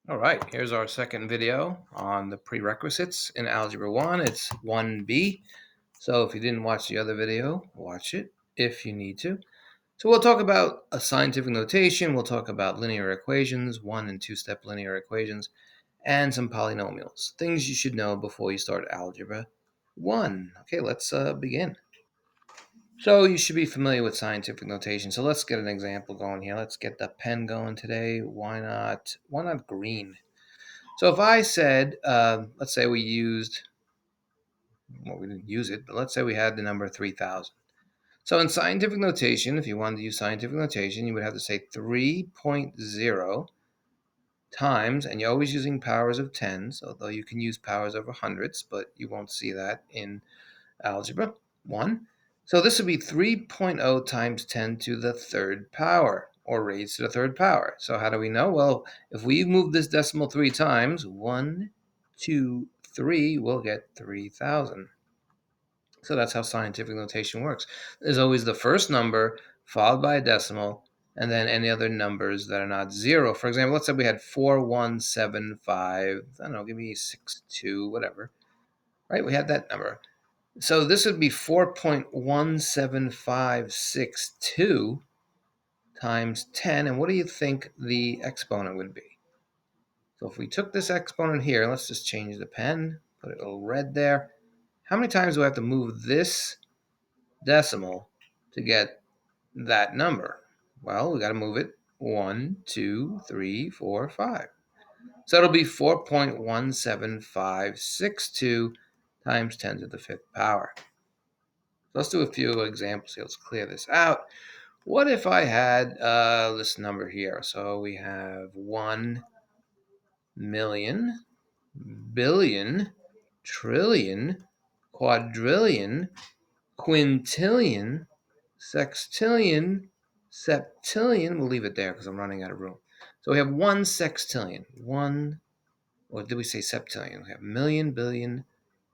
All right, here's our second video on the prerequisites in Algebra 1. It's 1B. So if you didn't watch the other video, watch it if you need to. So we'll talk about a scientific notation. We'll talk about linear equations, 1 and 2-step linear equations, and some polynomials. Things you should know before you start Algebra 1. Okay, let's begin. So you should be familiar with scientific notation. So let's get an example going here. Let's get the pen going today. Why not green? So if I said, let's say we used, well, we didn't use it, but let's say we had the number 3,000. So in scientific notation, if you wanted to use scientific notation, you would have to say 3.0 times, and you're always using powers of tens, although you can use powers over hundreds, but you won't see that in Algebra 1. So this would be 3.0 times 10 to the third power, or raised to the third power. So how do we know? Well, if we move this decimal 3 times, 1, 2, 3, we'll get 3,000. So that's how scientific notation works. There's always the first number followed by a decimal, and then any other numbers that are not zero. For example, let's say we had 4175, I don't know, give me 62, whatever. Right? We had that number. So this would be 4.17562 times 10. And what do you think the exponent would be? So if we took this exponent here, let's just change the pen, put it a little red there. How many times do I have to move this decimal to get that number? Well, we got to move it 1, 2, 3, 4, 5. So it'll be 4.17562 times 10 to the fifth power. Let's do a few examples here. Let's clear this out. What if I had this number here? So we have 1 million, billion, trillion, quadrillion, quintillion, sextillion, septillion. We'll leave it there because I'm running out of room. So we have 1 sextillion. Or did we say septillion? We have million, billion,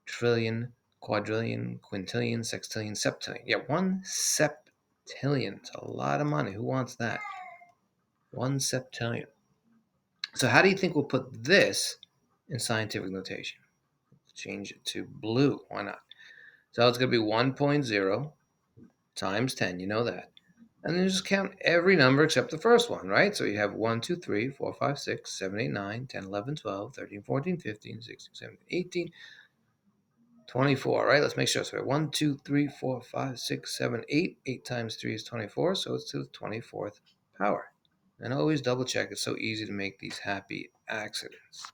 trillion, quadrillion, quintillion, sextillion, septillion. Yeah, 1 septillion. It's a lot of money. Who wants that? 1 septillion. So how do you think we'll put this in scientific notation? Change it to blue. Why not? So it's going to be 1.0 times 10. You know that. And then just count every number except the first one, right? So you have 1, 2, 3, 4, 5, 6, 7, 8, 9, 10, 11, 12, 13, 14, 15, 16, 17, 18, 24, right? Let's make sure. So we have 1, 2, 3, 4, 5, 6, 7, 8. 8 times 3 is 24, so it's to the 24th power. And always double check. It's so easy to make these happy accidents.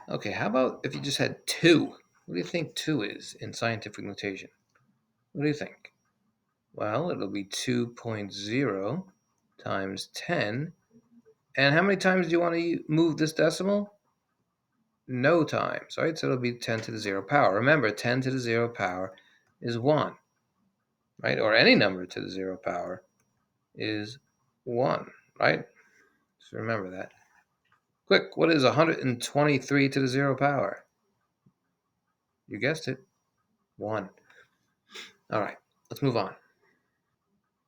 Okay, how about if you just had 2? What do you think 2 is in scientific notation? What do you think? Well, it'll be 2.0 times 10. And how many times do you want to move this decimal? No times, right? So it'll be 10 to the 0 power. Remember, 10 to the 0 power is 1, right? Or any number to the 0 power is 1, right? So remember that. Quick, what is 123 to the 0 power? You guessed it, 1. All right, let's move on.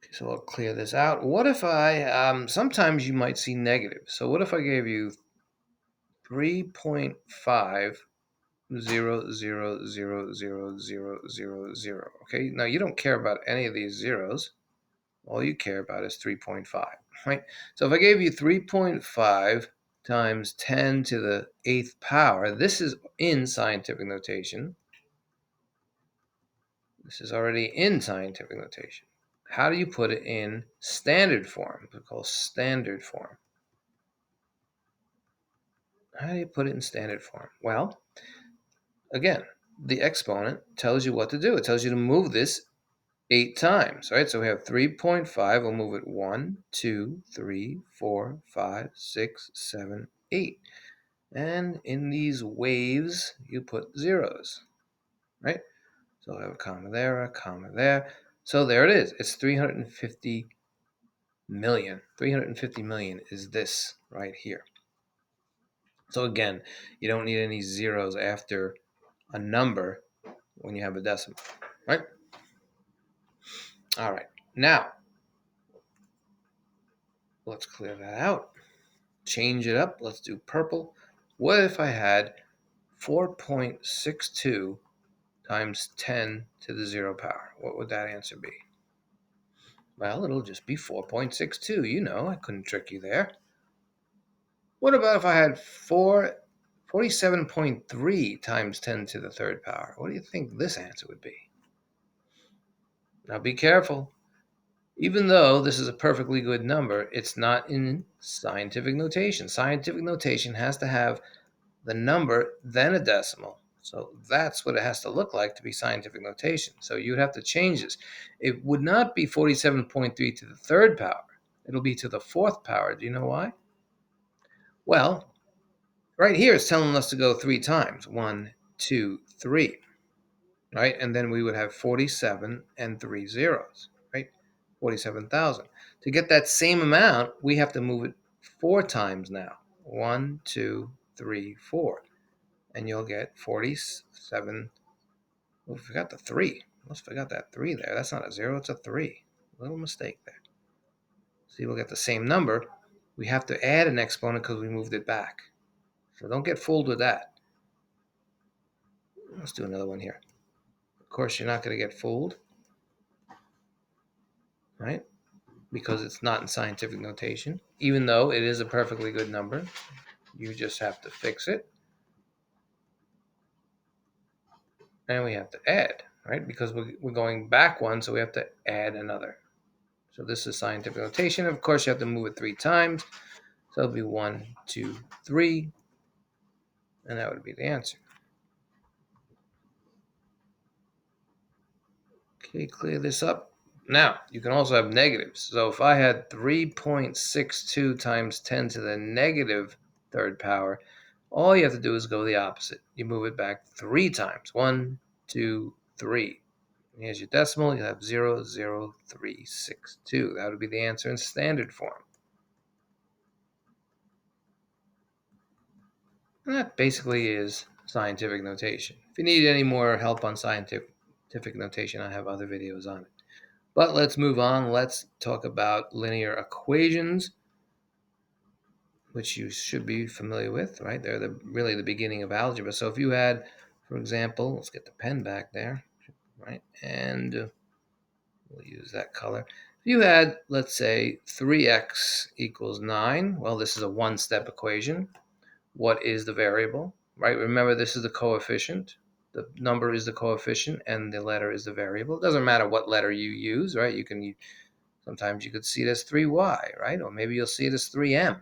Okay, so I'll clear this out. What if I, sometimes you might see negative. So what if I gave you 3.500000000? Okay, now you don't care about any of these zeros. All you care about is 3.5, right? So if I gave you 3.5 times 10 to the 8th power, this is in scientific notation. This is already in scientific notation. How do you put it in standard form? It's called standard form. How do you put it in standard form? Well, again, the exponent tells you what to do. It tells you to move this 8 times, right? So we have 3.5. We'll move it 1, 2, 3, 4, 5, 6, 7, 8. And in these waves, you put zeros, right? So I have a comma there, a comma there. So there it is. It's 350 million. 350 million is this right here. So again, you don't need any zeros after a number when you have a decimal, right? All right. Now, Let's clear that out. Change it up. Let's do purple. What if I had 4.62 times 10 to the 0 power? What would that answer be? Well, it'll just be 4.62. You know, I couldn't trick you there. What about if I had 47.3 times 10 to the 3rd power? What do you think this answer would be? Now be careful. Even though this is a perfectly good number, it's not in scientific notation. Scientific notation has to have the number, then a decimal. So that's what it has to look like to be scientific notation. So you'd have to change this. It would not be 47.3 to the 3rd power. It'll be to the 4th power. Do you know why? Well, right here it's telling us to go 3 times. 1, 2, 3. Right? And then we would have 47 and 3 zeros. Right? 47,000. To get that same amount, we have to move it 4 times now. 1, 2, 3, 4. And you'll get 47. Oh, we forgot the 3. Almost forgot that 3 there. That's not a 0, it's a 3. Little mistake there. See, we'll get the same number. We have to add an exponent because we moved it back. So don't get fooled with that. Let's do another one here. Of course, you're not going to get fooled, right? Because it's not in scientific notation. Even though it is a perfectly good number, you just have to fix it. And we have to add, right? Because we're going back one, so we have to add another. So this is scientific notation. Of course, you have to move it 3 times. So it'll be 1, 2, 3. And that would be the answer. Okay, clear this up. Now, you can also have negatives. So if I had 3.62 times 10 to the negative 3rd power, all you have to do is go the opposite. You move it back 3 times. 1, 2, 3. Here's your decimal. You have 0.00362. That would be the answer in standard form. And that basically is scientific notation. If you need any more help on scientific notation, I have other videos on it. But let's move on. Let's talk about linear equations, which you should be familiar with, right? They're really the beginning of algebra. So if you had, for example, let's get the pen back there, right? And we'll use that color. If you had, let's say, 3x equals 9, well, this is a one-step equation. What is the variable, right? Remember, this is the coefficient. The number is the coefficient, and the letter is the variable. It doesn't matter what letter you use, right? Sometimes you could see it as 3y, right? Or maybe you'll see it as 3m,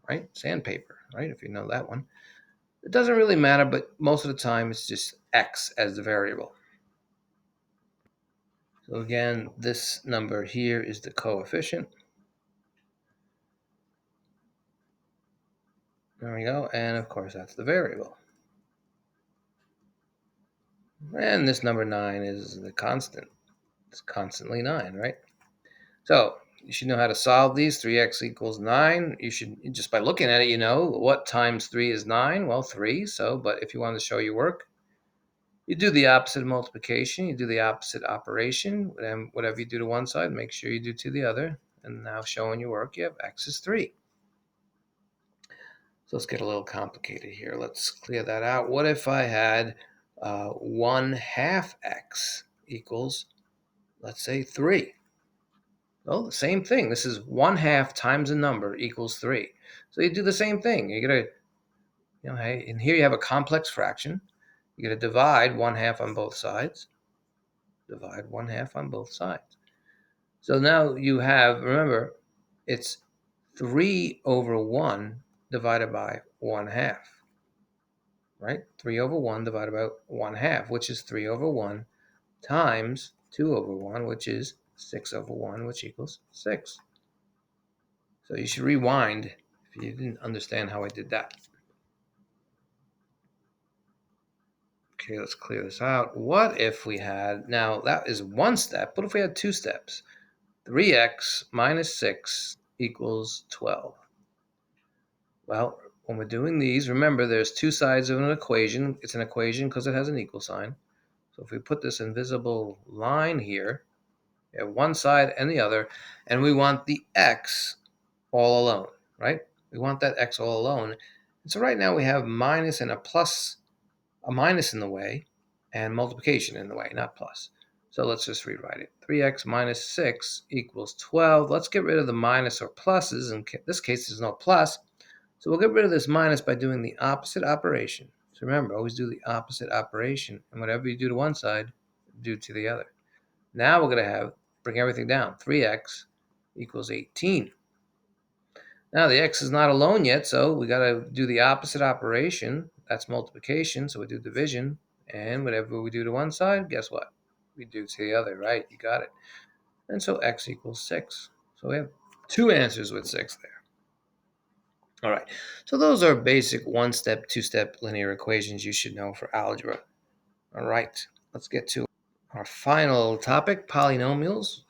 right? Sandpaper, right? If you know that one. It doesn't really matter, but most of the time it's just x as the variable. So again, this number here is the coefficient. There we go. And of course, that's the variable. And this number 9 is the constant. It's constantly 9, right? So you should know how to solve these. 3x equals 9. You should, just by looking at it, you know what times 3 is 9. Well, 3. So, but if you want to show your work, you do the opposite of multiplication. You do the opposite operation. And whatever you do to one side, make sure you do to the other. And now showing your work, you have x is 3. So let's get a little complicated here. Let's clear that out. What if I had 1/2 x equals, let's say, 3? Well, the same thing. This is 1/2 times a number equals 3. So you do the same thing. You're going to, hey, and here you have a complex fraction. You're going to divide 1/2 on both sides. Divide 1/2 on both sides. So now you have, remember, it's 3 over 1 divided by 1/2. Right? 3 over 1 divided by 1/2, which is 3 over 1 times 2 over 1, which is 6 over 1, which equals 6. So you should rewind if you didn't understand how I did that. Okay, let's clear this out. What if we had, now that is one step, but if we had 2 steps? 3x minus 6 equals 12. Well, when we're doing these, remember there's 2 sides of an equation. It's an equation because it has an equal sign. So if we put this invisible line here, We have one side and the other, and we want the x all alone, right? We want that x all alone. And so right now we have minus and a plus, a minus in the way, and multiplication in the way, not plus. So let's just rewrite it. 3x minus 6 equals 12. Let's get rid of the minus or pluses. In this case, there's no plus. So we'll get rid of this minus by doing the opposite operation. So remember, always do the opposite operation. And whatever you do to one side, do to the other. Now we're going to bring everything down. 3x equals 18. Now the x is not alone yet, so we got to do the opposite operation. That's multiplication, so we do division. And whatever we do to one side, guess what? We do to the other, right? You got it. And so x equals 6. So we have two answers with 6 there. All right, so those are basic one-step, two-step linear equations you should know for algebra. All right, let's get to our final topic, polynomials.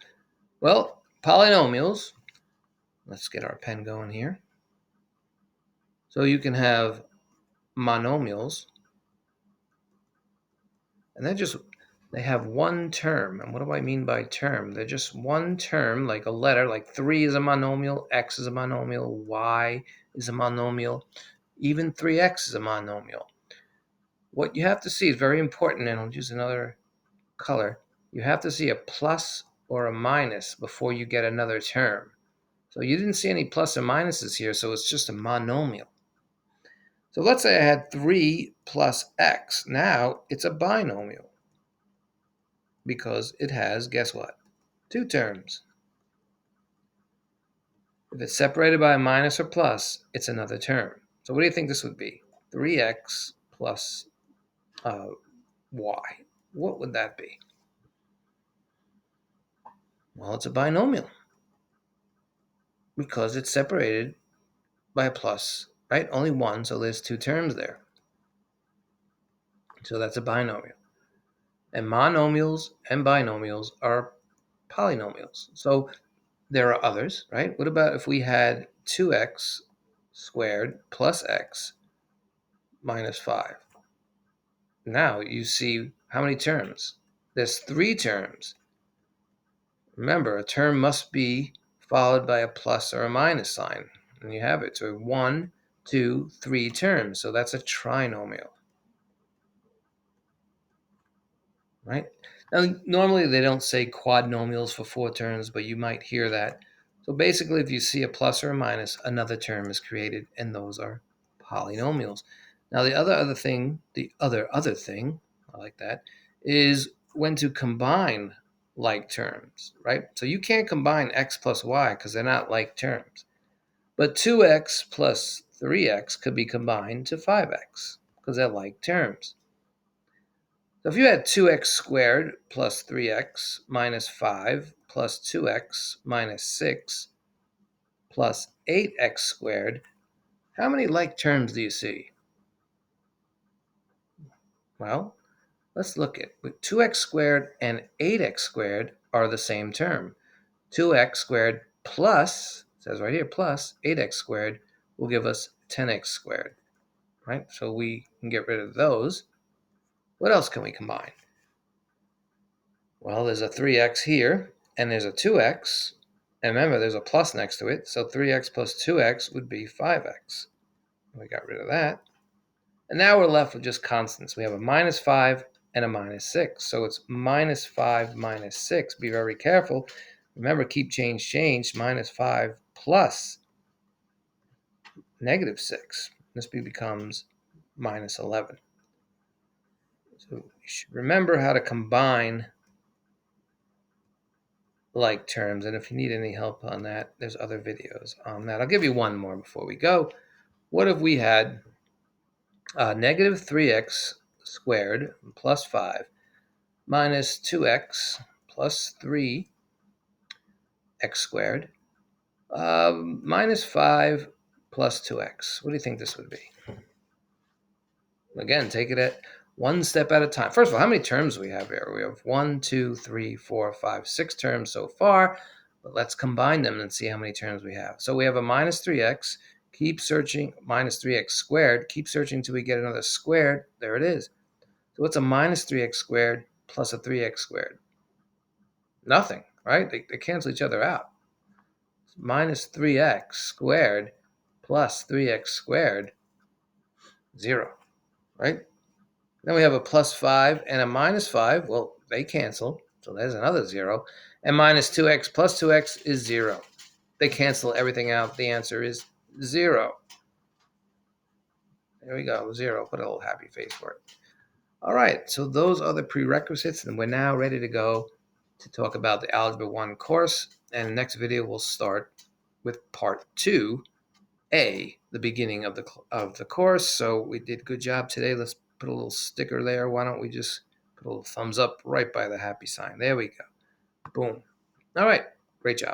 Well, polynomials, let's get our pen going here. So you can have monomials, and they have one term. And what do I mean by term? They're just one term, like a letter, like 3 is a monomial, x is a monomial, y is a monomial, even 3x is a monomial. What you have to see is very important, and I'll use another color. You have to see a plus or a minus before you get another term. So you didn't see any plus or minuses here, so it's just a monomial. So let's say I had 3 plus x. Now it's a binomial because it has, guess what? 2 terms. If it's separated by a minus or plus, it's another term. So what do you think this would be? 3x plus y. What would that be? Well, it's a binomial because it's separated by a plus, right? Only one, so there's 2 terms there. So that's a binomial. And monomials and binomials are polynomials. So there are others, right? What about if we had 2x squared plus x minus 5? Now you see how many terms? There's 3 terms. Remember, a term must be followed by a plus or a minus sign. And you have it. So 1, 2, 3 terms. So that's a trinomial. Right? Now, normally they don't say quadnomials for 4 terms, but you might hear that. So basically, if you see a plus or a minus, another term is created, and those are polynomials. Now, the other thing, I like that, is when to combine like terms, right? So you can't combine x plus y because they're not like terms. But 2x plus 3x could be combined to 5x because they're like terms. So if you had 2x squared plus 3x minus 5 plus 2x minus 6 plus 8x squared, how many like terms do you see? Well, let's look at it. 2x squared and 8x squared are the same term. 2x squared plus, it says right here, plus 8x squared will give us 10x squared, right? So we can get rid of those. What else can we combine? Well, there's a 3x here, and there's a 2x. And remember, there's a plus next to it, so 3x plus 2x would be 5x. We got rid of that. And now we're left with just constants. We have a minus 5 and a minus 6. So it's minus 5 minus 6. Be very careful. Remember, keep change, minus 5 plus negative 6. This becomes minus 11. So you should remember how to combine like terms, and if you need any help on that, there's other videos on that. I'll give you one more before we go. What if we had negative 3x squared plus 5 minus 2x plus 3x squared minus 5 plus 2x? What do you think this would be? Again, take it at one step at a time. First of all, how many terms do we have here? We have 1, 2, 3, 4, 5, 6 terms so far. But let's combine them and see how many terms we have. So we have a minus 3x. Keep searching. Minus 3x squared. Keep searching until we get another squared. There it is. So what's a minus 3x squared plus a 3x squared? Nothing, right? They cancel each other out. Minus 3x squared plus 3x squared, 0, right? Then we have a plus 5 and a minus 5. Well, they cancel, so there's another 0. And minus 2x plus 2x is 0. They cancel everything out. The answer is 0. There we go, 0. Put a little happy face for it. All right, so those are the prerequisites, and we're now ready to go to talk about the Algebra 1 course. And the next video we'll start with part 2A, the beginning of the course. So we did a good job today. Let's put a little sticker there. Why don't we just put a little thumbs up right by the happy sign? There we go. Boom. All right, great job.